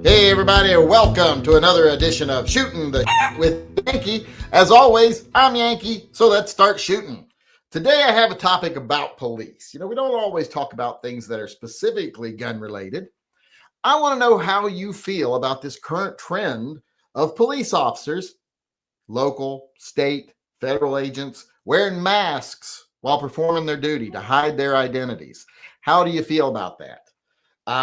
Hey everybody, welcome to another edition of Shooting the with Yankee. As always, I'm Yankee, so let's start shooting. Today I have a topic about police. We don't always talk about things that are specifically gun related. I want to know how you feel about this current trend of police officers, local, state, federal agents, wearing masks while performing their duty to hide their identities. How do you feel about that?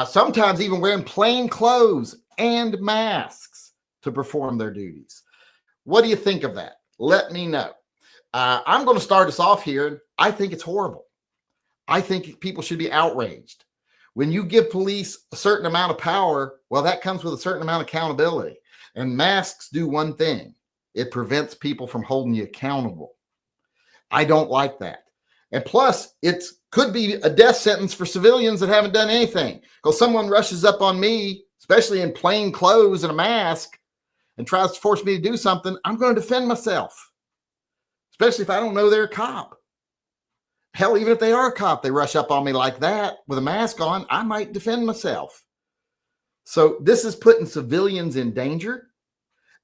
Sometimes even wearing plain clothes and masks to perform their duties. What do you think of that? Let me know. I'm going to start us off here. I think it's horrible. I think people should be outraged. When you give police a certain amount of power, well, that comes with a certain amount of accountability. And masks do one thing. It prevents people from holding you accountable. I don't like that. And plus, it could be a death sentence for civilians that haven't done anything. Because someone rushes up on me, especially in plain clothes and a mask, and tries to force me to do something, I'm going to defend myself. Especially if I don't know they're a cop. Hell, even if they are a cop, they rush up on me like that with a mask on, I might defend myself. So this is putting civilians in danger.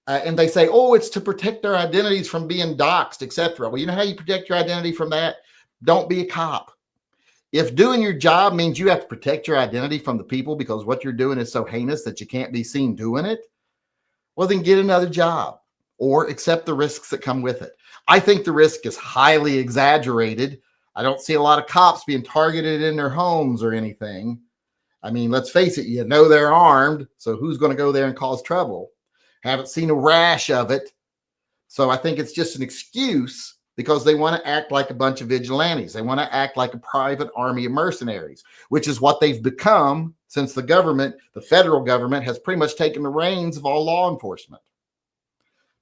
And they say, oh, it's to protect their identities from being doxxed, etc. Well, you know how you protect your identity from that? Don't be a cop. If doing your job means you have to protect your identity from the people because what you're doing is so heinous that you can't be seen doing it, well, then get another job or accept the risks that come with it. I think the risk is highly exaggerated. I don't see a lot of cops being targeted in their homes or anything. I mean, let's face it, they're armed, so who's going to go there and cause trouble? Haven't seen a rash of it. So I think it's just an excuse because they want to act like a bunch of vigilantes. They want to act like a private army of mercenaries, which is what they've become since the federal government, has pretty much taken the reins of all law enforcement.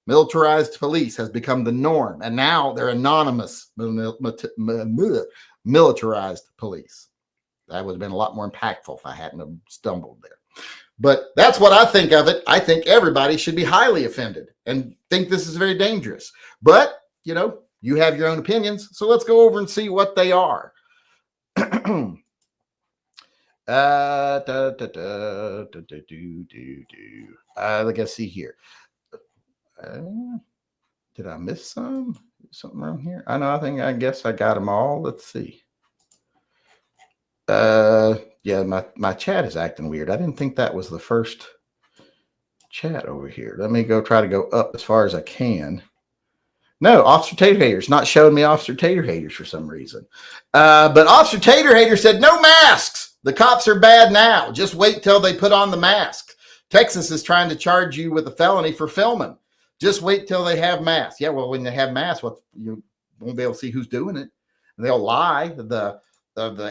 Militarized police has become the norm, and now they're anonymous militarized police. That would have been a lot more impactful if I hadn't have stumbled there. But that's what I think of it. I think everybody should be highly offended and think this is very dangerous. But, you have your own opinions. So let's go over and see what they are. Let's see here. Did I miss something wrong here? I guess I got them all. Let's see. Yeah, my chat is acting weird. I didn't think that was the first chat over here. Let me try to go up as far as I can. No, Officer Tater Hater's not showing me Officer Tater Haters for some reason. But Officer Tater Hater said, no masks. The cops are bad now. Just wait till they put on the mask. Texas is trying to charge you with a felony for filming. Just wait till they have masks. Yeah, well, when they have masks, you won't be able to see who's doing it. They'll lie. The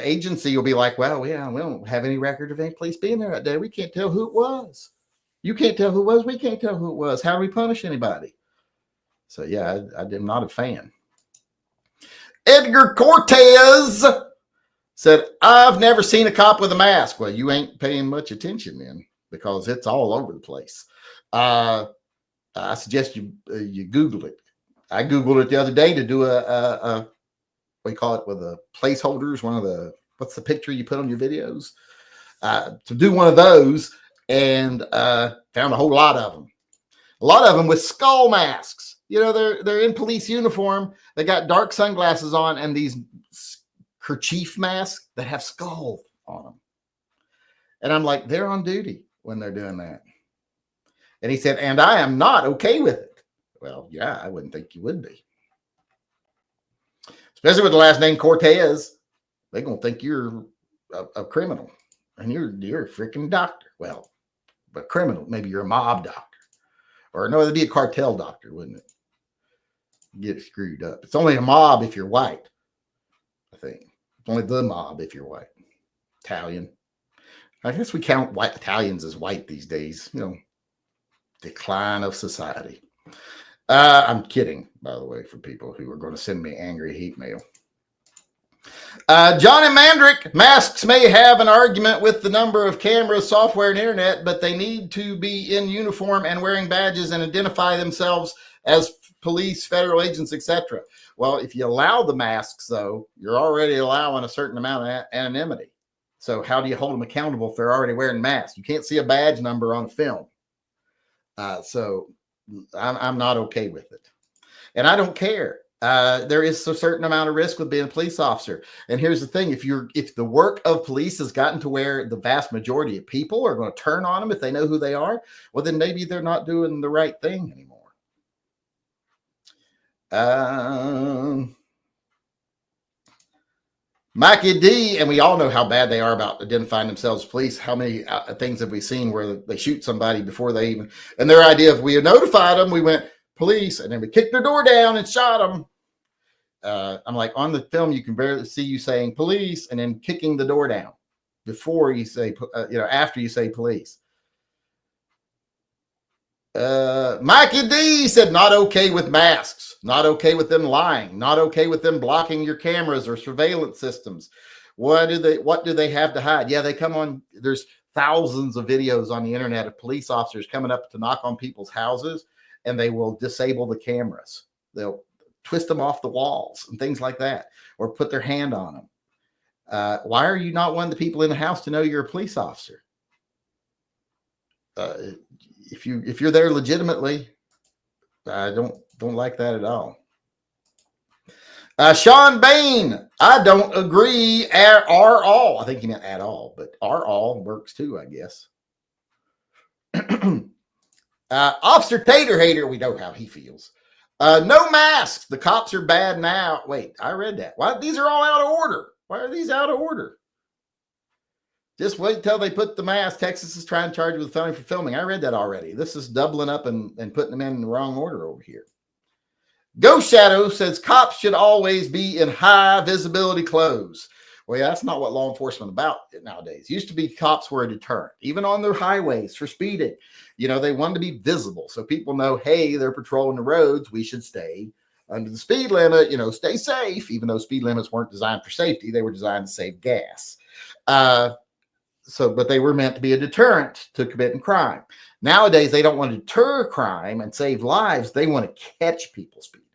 agency will be like, well, yeah, we don't have any record of any police being there that day. We can't tell who it was. You can't tell who it was. We can't tell who it was. How do we punish anybody? So, yeah, I'm not a fan. Edgar Cortez said, I've never seen a cop with a mask. Well, you ain't paying much attention then because it's all over the place. I suggest you Google it. I Googled it the other day to do what do you call it, with the placeholders, what's the picture you put on your videos? To do one of those and found a whole lot of them. A lot of them with skull masks. They're in police uniform. They got dark sunglasses on and these kerchief masks that have skulls on them. And I'm like, they're on duty when they're doing that. And he said, and I am not okay with it. Well, yeah, I wouldn't think you would be. Especially with the last name Cortez, they're going to think you're a criminal. And you're a freaking doctor. Well, but criminal, maybe you're a mob doctor. Or no, it'd be a cartel doctor, wouldn't it? Get screwed up. It's only a mob if you're white, I think. It's only the mob if you're white. Italian. I guess we count white Italians as white these days. Decline of society. I'm kidding, by the way, for people who are going to send me angry hate mail. Johnny Mandrick, masks may have an argument with the number of cameras, software, and internet, but they need to be in uniform and wearing badges and identify themselves as police, federal agents, etc. Well, if you allow the masks, though, you're already allowing a certain amount of anonymity. So how do you hold them accountable if they're already wearing masks? You can't see a badge number on film. So I'm not okay with it. And I don't care. There is a certain amount of risk with being a police officer. And here's the thing: if the work of police has gotten to where the vast majority of people are going to turn on them if they know who they are, well, then maybe they're not doing the right thing anymore. Mikey D, and we all know how bad they are about identifying themselves as police. How many things have we seen where they shoot somebody before they even, and their idea, if we had notified them, we went police, and then we kicked their door down and shot them. I'm like, on the film, you can barely see you saying police and then kicking the door down before you say, after you say police. Mikey D said, not okay with masks, not okay with them lying, not okay with them blocking your cameras or surveillance systems. What do they have to hide? Yeah, they come on. There's thousands of videos on the internet of police officers coming up to knock on people's houses, and they will disable the cameras. They'll twist them off the walls and things like that, or put their hand on them. Why are you not wanting the people in the house to know you're a police officer? If you're there legitimately, I don't like that at all. Sean Bain, I don't agree at all. I think he meant at all, but are all works too, I guess. Officer Tater Hater, we know how he feels. No masks. The cops are bad now. Wait, I read that. Why? These are all out of order. Why are these out of order? Just wait until they put the mask. Texas is trying to charge you with felony for filming. I read that already. This is doubling up and putting them in the wrong order over here. Ghost Shadow says cops should always be in high visibility clothes. Well, yeah, that's not what law enforcement about nowadays. Used to be cops were a deterrent, even on their highways for speeding. They wanted to be visible so people know, hey, they're patrolling the roads. We should stay under the speed limit, stay safe, even though speed limits weren't designed for safety. They were designed to save gas. But they were meant to be a deterrent to committing crime. Nowadays, they don't want to deter crime and save lives. They want to catch people speeding.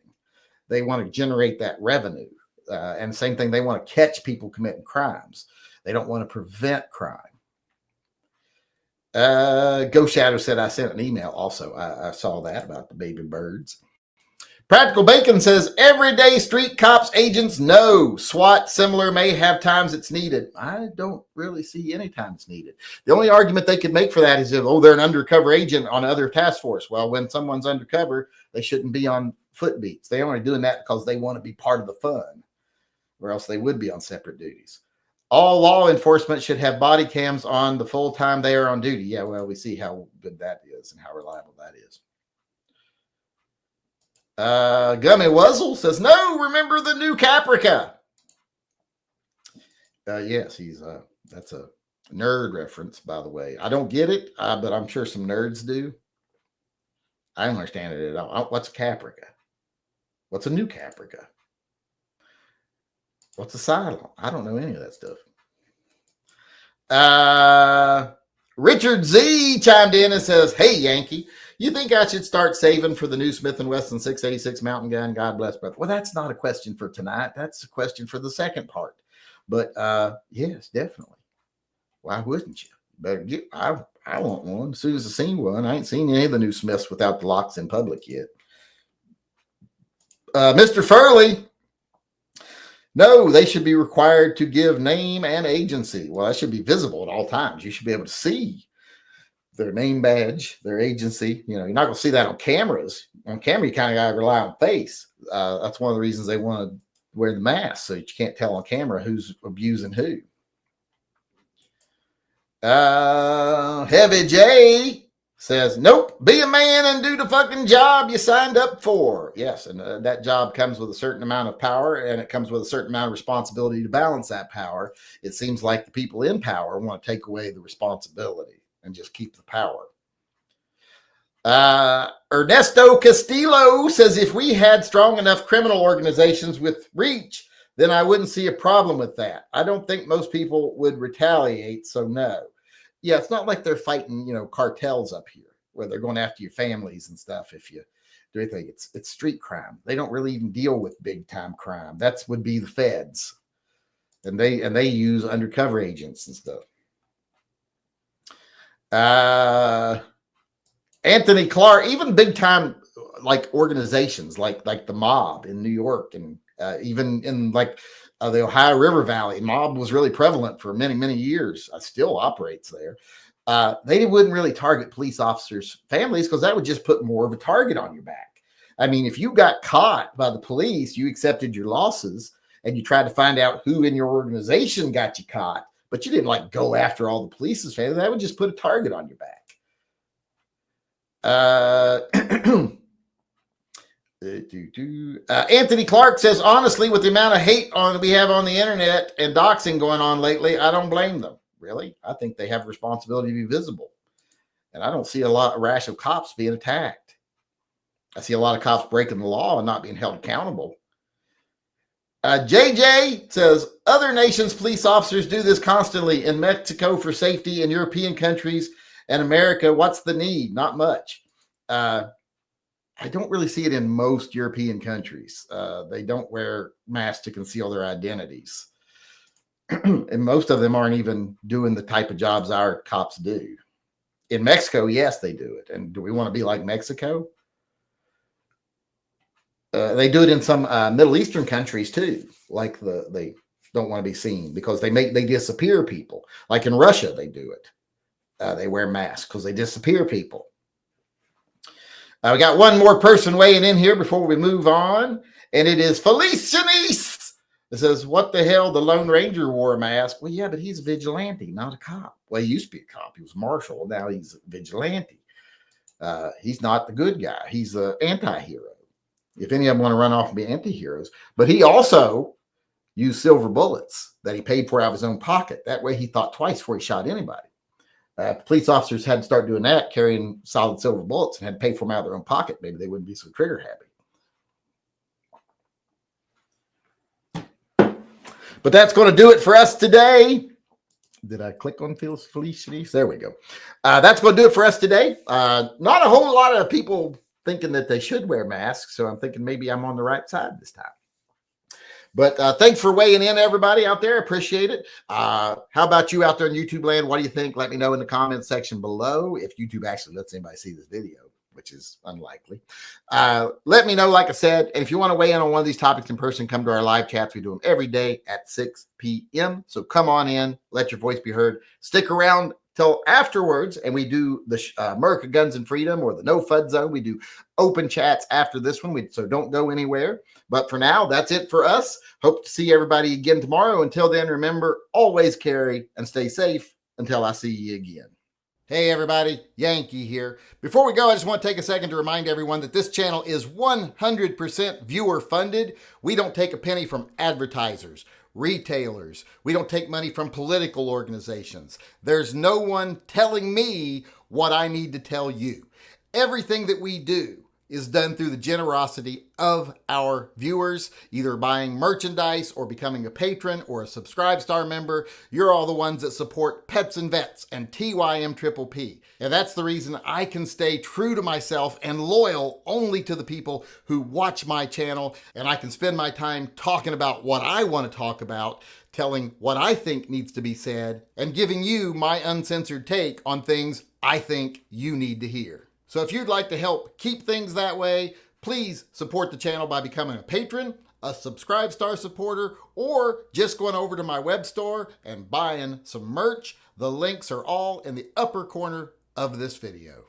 They want to generate that revenue. And same thing, they want to catch people committing crimes. They don't want to prevent crime. Ghost Shadow said, I sent an email also. I saw that about the baby birds. Practical Bacon says, everyday street cops, agents, no. SWAT, similar, may have times it's needed. I don't really see any time it's needed. The only argument they could make for that is, they're an undercover agent on other task force. Well, when someone's undercover, they shouldn't be on foot beats. They're only doing that because they want to be part of the fun, or else they would be on separate duties. All law enforcement should have body cams on the full time they are on duty. Yeah, well, we see how good that is and how reliable that is. Gummy Wuzzle says, no, remember the new Caprica. Yes, that's a nerd reference, by the way. I don't get it, but I'm sure some nerds do. I don't understand it at all. What's a Caprica? What's a new Caprica? What's a sideline? I don't know any of that stuff. Richard Z chimed in and says, hey, Yankee, you think I should start saving for the new Smith & Wesson 686 mountain gun? God bless, brother. Well, that's not a question for tonight. That's a question for the second part. But yes, definitely. Why wouldn't you? Better get. I want one. As soon as I seen one, I ain't seen any of the new Smiths without the locks in public yet. Mr. Furley. No, they should be required to give name and agency. Well, that should be visible at all times. You should be able to see their name badge, their agency. You're not going to see that on cameras. On camera, you kind of got to rely on face. That's one of the reasons they want to wear the mask, so that you can't tell on camera who's abusing who. Heavy J says, nope, be a man and do the fucking job you signed up for. Yes, and that job comes with a certain amount of power, and it comes with a certain amount of responsibility to balance that power. It seems like the people in power want to take away the responsibility and just keep the power. Ernesto Castillo says, if we had strong enough criminal organizations with reach, then I wouldn't see a problem with that. I don't think most people would retaliate, so no. Yeah, it's not like they're fighting, cartels up here where they're going after your families and stuff if you do anything. It's street crime. They don't really even deal with big time crime. That would be the feds. and they use undercover agents and stuff. Anthony Clark, even big time like organizations like the mob in New York, and even in like the Ohio River Valley, mob was really prevalent for many years. Still operates there. They wouldn't really target police officers' families because that would just put more of a target on your back. I mean, if you got caught by the police, you accepted your losses and you tried to find out who in your organization got you caught, but you didn't like go after all the police's family. That would just put a target on your back. Anthony Clark says, honestly, with the amount of hate we have on the internet and doxing going on lately, I don't blame them. Really? I think they have a responsibility to be visible. And I don't see a rash of cops being attacked. I see a lot of cops breaking the law and not being held accountable. JJ says, other nations' police officers do this constantly. In Mexico for safety, in European countries, and America, what's the need? Not much. I don't really see it in most European countries. They don't wear masks to conceal their identities. And most of them aren't even doing the type of jobs our cops do. In Mexico, yes, they do it. And do we want to be like Mexico? They do it in some Middle Eastern countries too. Like they don't want to be seen because they disappear people. Like in Russia, they do it. They wear masks because they disappear people. We got one more person weighing in here before we move on, and it is Felice Janice. It says, what the hell? The Lone Ranger wore a mask. Well, yeah, but he's a vigilante, not a cop. Well, he used to be a cop. He was marshal. Now he's a vigilante. He's not the good guy. He's an anti-hero. If any of them want to run off and be anti-heroes. But he also used silver bullets that he paid for out of his own pocket. That way he thought twice before he shot anybody. Police officers had to start doing that, carrying solid silver bullets, and had to pay for them out of their own pocket. Maybe they wouldn't be so trigger happy. But that's going to do it for us today. Did I click on Felice? There we go. That's going to do it for us today. Not a whole lot of people thinking that they should wear masks, so I'm thinking maybe I'm on the right side this time. But thanks for weighing in, everybody out there. Appreciate it. How about you out there in YouTube land? What do you think? Let me know in the comments section below. If YouTube actually lets anybody see this video, which is unlikely. Let me know, like I said. And if you want to weigh in on one of these topics in person, come to our live chats. We do them every day at 6 p.m. So come on in. Let your voice be heard. Stick around till afterwards, and we do the America Guns and Freedom or the No FUD Zone. We do open chats after this one, so don't go anywhere. But for now, that's it for us. Hope to see everybody again tomorrow. Until then, remember, always carry and stay safe until I see you again. Hey everybody, Yankee here. Before we go, I just want to take a second to remind everyone that this channel is 100% viewer funded. We don't take a penny from advertisers, retailers. We don't take money from political organizations. There's no one telling me what I need to tell you. Everything that we do is done through the generosity of our viewers, either buying merchandise or becoming a patron or a Subscribe Star member. You're all the ones that support Pets and Vets and TYMP. And that's the reason I can stay true to myself and loyal only to the people who watch my channel. And I can spend my time talking about what I want to talk about, telling what I think needs to be said, and giving you my uncensored take on things I think you need to hear. So if you'd like to help keep things that way, please support the channel by becoming a patron, a Subscribe Star supporter, or just going over to my web store and buying some merch. The links are all in the upper corner of this video.